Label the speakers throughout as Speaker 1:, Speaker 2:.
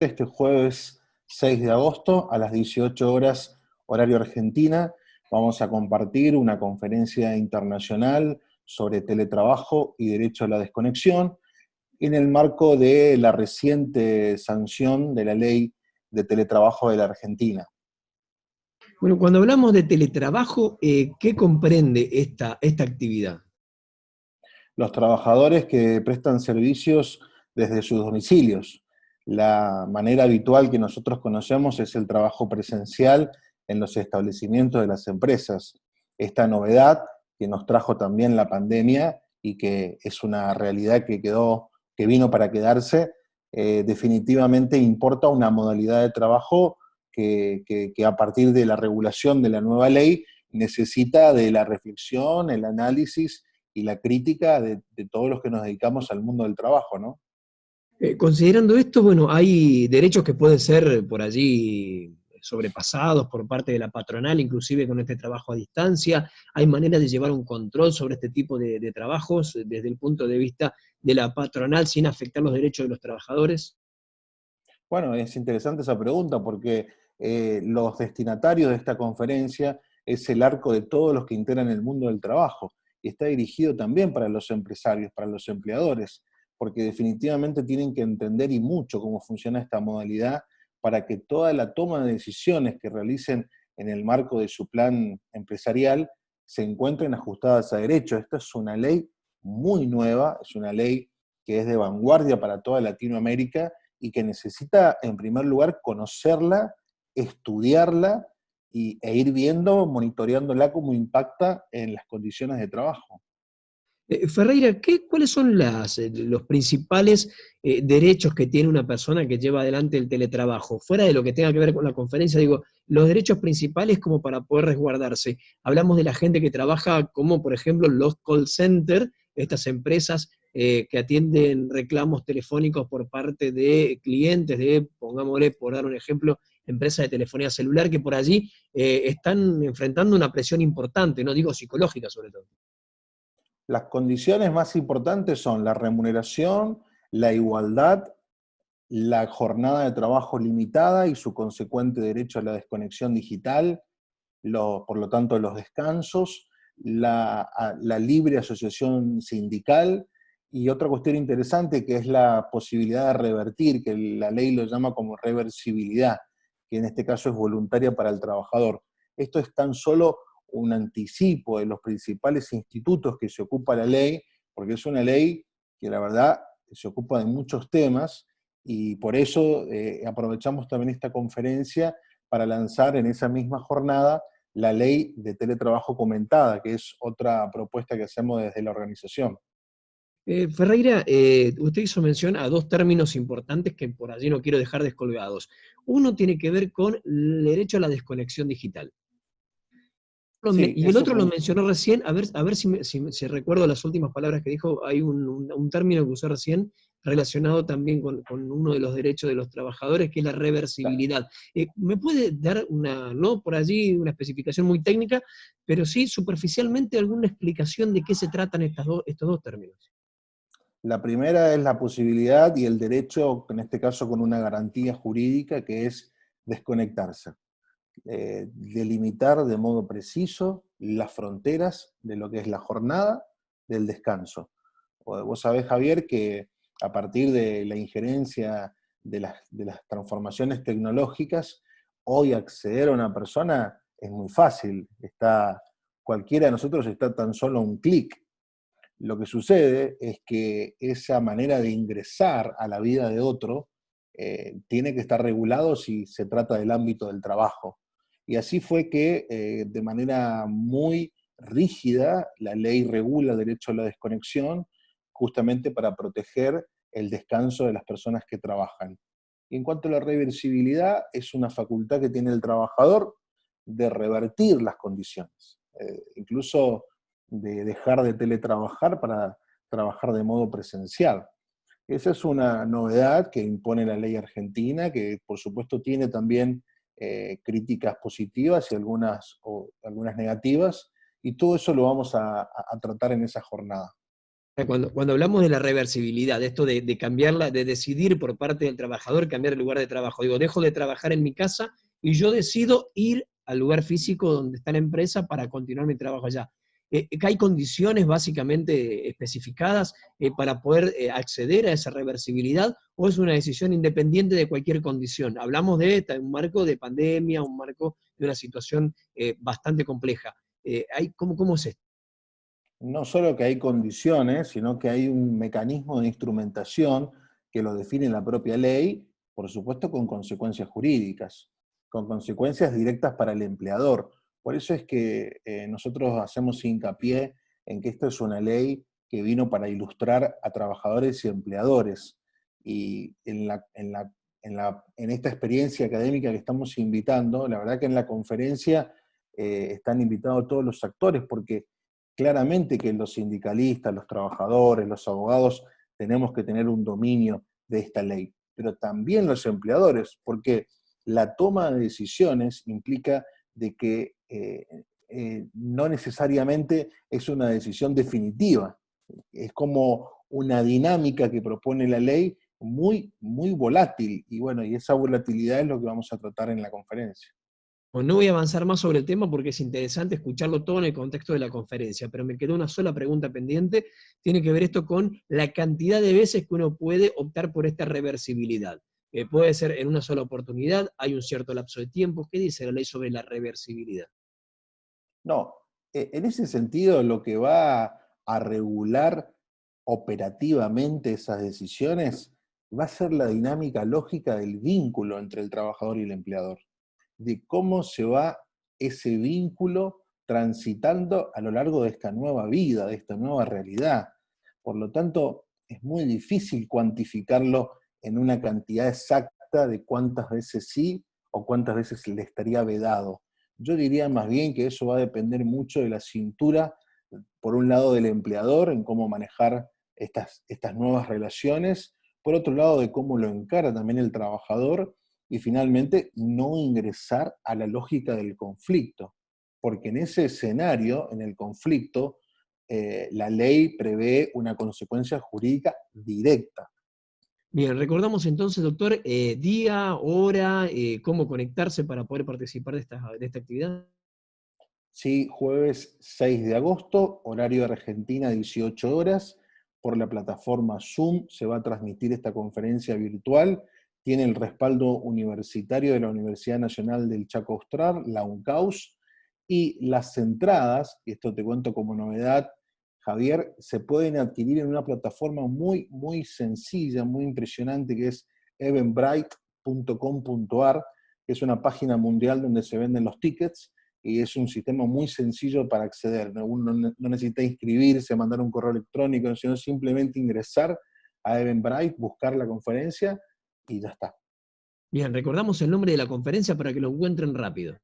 Speaker 1: Este jueves 6 de agosto a las 18 horas, horario Argentina, vamos a compartir una conferencia internacional sobre teletrabajo y derecho a la desconexión en el marco de la reciente sanción de la ley de teletrabajo de la Argentina.
Speaker 2: Bueno, cuando hablamos de teletrabajo, ¿qué comprende esta actividad?
Speaker 1: Los trabajadores que prestan servicios desde sus domicilios. La manera habitual que nosotros conocemos es el trabajo presencial en los establecimientos de las empresas. Esta novedad que nos trajo también la pandemia y que es una realidad que vino para quedarse, definitivamente importa una modalidad de trabajo que a partir de la regulación de la nueva ley necesita de la reflexión, el análisis y la crítica de todos los que nos dedicamos al mundo del trabajo, ¿no?
Speaker 2: Considerando esto, bueno, hay derechos que pueden ser por allí sobrepasados por parte de la patronal, inclusive con este trabajo a distancia. Hay maneras de llevar un control sobre este tipo de trabajos desde el punto de vista de la patronal sin afectar los derechos de los trabajadores.
Speaker 1: Bueno, es interesante esa pregunta porque los destinatarios de esta conferencia es el arco de todos los que integran el mundo del trabajo y está dirigido también para los empresarios, para los empleadores, porque definitivamente tienen que entender y mucho cómo funciona esta modalidad para que toda la toma de decisiones que realicen en el marco de su plan empresarial se encuentren ajustadas a derecho. Esta es una ley muy nueva, es una ley que es de vanguardia para toda Latinoamérica y que necesita, en primer lugar, conocerla, estudiarla e ir viendo, monitoreándola cómo impacta en las condiciones de trabajo.
Speaker 2: Ferreira, ¿cuáles son los principales derechos que tiene una persona que lleva adelante el teletrabajo? Fuera de lo que tenga que ver con la conferencia, digo, los derechos principales como para poder resguardarse. Hablamos de la gente que trabaja como, por ejemplo, los call centers, estas empresas que atienden reclamos telefónicos por parte de clientes de, pongámosle, por dar un ejemplo, empresas de telefonía celular que por allí están enfrentando una presión importante, no digo psicológica sobre todo.
Speaker 1: Las condiciones más importantes son la remuneración, la igualdad, la jornada de trabajo limitada y su consecuente derecho a la desconexión digital, por lo tanto los descansos, la libre asociación sindical y otra cuestión interesante que es la posibilidad de revertir, que la ley lo llama como reversibilidad, que en este caso es voluntaria para el trabajador. Esto es tan solo un anticipo de los principales institutos que se ocupa la ley, porque es una ley que la verdad se ocupa de muchos temas y por eso aprovechamos también esta conferencia para lanzar en esa misma jornada la ley de teletrabajo comentada, que es otra propuesta que hacemos desde la organización.
Speaker 2: Ferreira, usted hizo mención a dos términos importantes que por allí no quiero dejar descolgados. Uno tiene que ver con el derecho a la desconexión digital.
Speaker 1: Sí,
Speaker 2: Y el
Speaker 1: eso
Speaker 2: otro lo
Speaker 1: fue
Speaker 2: mencionó recién, a ver si recuerdo las últimas palabras que dijo. Hay un término que usé recién relacionado también con uno de los derechos de los trabajadores, que es la reversibilidad. ¿Me puede dar no por allí una especificación muy técnica, pero sí superficialmente alguna explicación de qué se tratan estos dos términos?
Speaker 1: la primera es la posibilidad y el derecho, en este caso con una garantía jurídica, que es desconectarse. Delimitar de modo preciso las fronteras de lo que es la jornada del descanso. Vos sabés, Javier, que a partir de la injerencia de las transformaciones tecnológicas, hoy acceder a una persona es muy fácil. Cualquiera de nosotros está tan solo a un clic. Lo que sucede es que esa manera de ingresar a la vida de otro tiene que estar regulado si se trata del ámbito del trabajo. Y así fue que de manera muy rígida la ley regula el derecho a la desconexión justamente para proteger el descanso de las personas que trabajan. Y en cuanto a la reversibilidad, es una facultad que tiene el trabajador de revertir las condiciones. Incluso de dejar de teletrabajar para trabajar de modo presencial. Esa es una novedad que impone la ley argentina, que por supuesto tiene también críticas positivas y algunas negativas, y todo eso lo vamos a tratar en esa jornada.
Speaker 2: Cuando hablamos de la reversibilidad, de esto de cambiarla, de decidir por parte del trabajador cambiar el lugar de trabajo, digo, dejo de trabajar en mi casa y yo decido ir al lugar físico donde está la empresa para continuar mi trabajo allá. Que hay condiciones básicamente especificadas para poder acceder a esa reversibilidad, o es una decisión independiente de cualquier condición. Hablamos de un marco de pandemia, un marco de una situación bastante compleja. ¿Cómo es esto?
Speaker 1: No solo que hay condiciones, sino que hay un mecanismo de instrumentación que lo define la propia ley, por supuesto con consecuencias jurídicas, con consecuencias directas para el empleador. Por eso es que nosotros hacemos hincapié en que esto es una ley que vino para ilustrar a trabajadores y empleadores. Y en esta experiencia académica que estamos invitando, la verdad que en la conferencia están invitados todos los actores, porque claramente que los sindicalistas, los trabajadores, los abogados, tenemos que tener un dominio de esta ley, pero también los empleadores, porque la toma de decisiones implica de que no necesariamente es una decisión definitiva, es como una dinámica que propone la ley muy, muy volátil, y bueno, y esa volatilidad es lo que vamos a tratar en la conferencia.
Speaker 2: Bueno, no voy a avanzar más sobre el tema porque es interesante escucharlo todo en el contexto de la conferencia, pero me quedó una sola pregunta pendiente. Tiene que ver esto con la cantidad de veces que uno puede optar por esta reversibilidad. Puede ser en una sola oportunidad, hay un cierto lapso de tiempo. ¿Qué dice la ley sobre la reversibilidad?
Speaker 1: No, en ese sentido lo que va a regular operativamente esas decisiones va a ser la dinámica lógica del vínculo entre el trabajador y el empleador, de cómo se va ese vínculo transitando a lo largo de esta nueva vida, de esta nueva realidad. Por lo tanto, es muy difícil cuantificarlo en una cantidad exacta de cuántas veces sí o cuántas veces le estaría vedado. Yo diría más bien que eso va a depender mucho de la cintura, por un lado del empleador, en cómo manejar estas nuevas relaciones, por otro lado de cómo lo encara también el trabajador, y finalmente no ingresar a la lógica del conflicto, porque en ese escenario, en el conflicto, la ley prevé una consecuencia jurídica directa.
Speaker 2: Bien, recordamos entonces, doctor, día, hora, cómo conectarse para poder participar de esta actividad.
Speaker 1: Sí, jueves 6 de agosto, horario de Argentina, 18 horas, por la plataforma Zoom se va a transmitir esta conferencia virtual. Tiene el respaldo universitario de la Universidad Nacional del Chaco Austral, la UNCAUS, y las entradas, y esto te cuento como novedad, Javier, se pueden adquirir en una plataforma muy, muy sencilla, muy impresionante, que es eventbrite.com.ar, que es una página mundial donde se venden los tickets, y es un sistema muy sencillo para acceder. Uno no necesita inscribirse, mandar un correo electrónico, sino simplemente ingresar a Eventbrite, buscar la conferencia y ya está.
Speaker 2: Bien, recordamos el nombre de la conferencia para que lo encuentren rápido.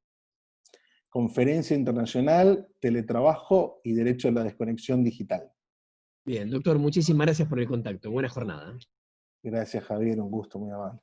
Speaker 1: Conferencia Internacional, Teletrabajo y Derecho a la Desconexión Digital.
Speaker 2: Bien, doctor, muchísimas gracias por el contacto. Buena jornada.
Speaker 1: Gracias, Javier, un gusto, muy amable.